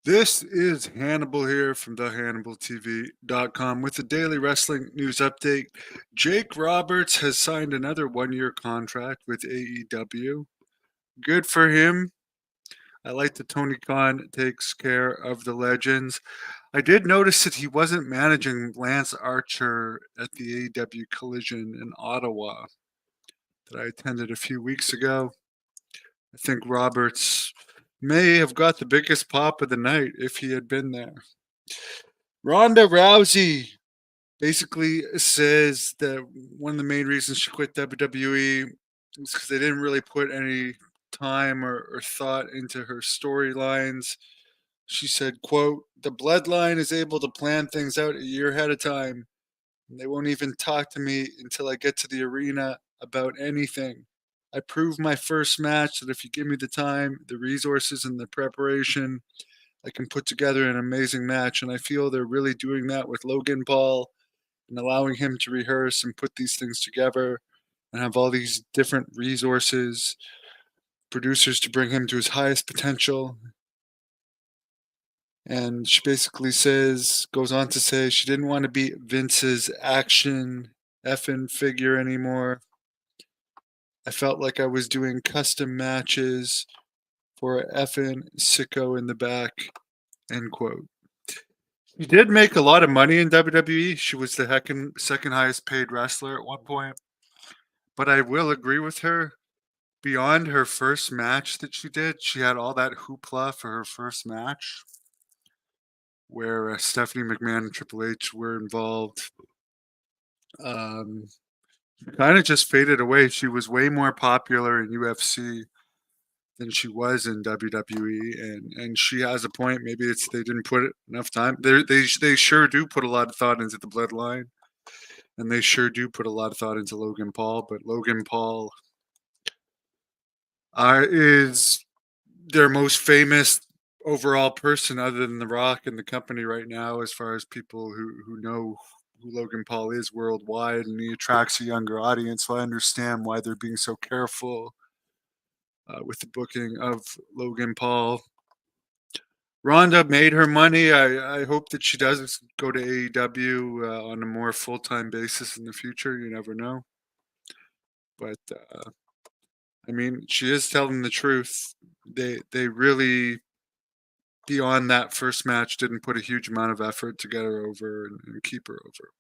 This is Hannibal here from thehannibaltv.com with the daily wrestling news update. Jake Roberts has signed another one-year contract with AEW. Good for him. I like that Tony Khan takes care of the legends. I did notice that he wasn't managing Lance Archer at the AEW Collision in Ottawa that I attended a few weeks ago. I think Roberts may have got the biggest pop of the night if he had been there. Ronda Rousey basically says that one of the main reasons she quit WWE is because they didn't really put any time or thought into her storylines. She said, quote, "The bloodline is able to plan things out a year ahead of time. And they won't even talk to me until I get to the arena about anything. I proved my first match that if you give me the time, the resources, and the preparation, I can put together an amazing match. And I feel they're really doing that with Logan Paul and allowing him to rehearse and put these things together and have all these different resources, producers to bring him to his highest potential." And she basically goes on to say she didn't want to be Vince's action effing figure anymore. I felt like I was doing custom matches for a effing sicko in the back, end quote. She did make a lot of money in WWE. She was the second highest paid wrestler at one point. But I will agree with her. Beyond her first match that she did, she had all that hoopla for her first match where Stephanie McMahon and Triple H were involved. Kind of just faded away. She was way more popular in UFC than she was in WWE, and she has a point. Maybe it's they didn't put enough time. They sure do put a lot of thought into the bloodline, and they sure do put a lot of thought into Logan Paul. But Logan Paul is their most famous overall person, other than The Rock in the company right now, as far as people who know who Logan Paul is worldwide, and he attracts a younger audience. So I understand why they're being so careful with the booking of Logan Paul. Ronda made her money. I hope that she does go to AEW on a more full-time basis in the future. You never know. But I mean, she is telling the truth. They really, beyond that first match, didn't put a huge amount of effort to get her over and keep her over.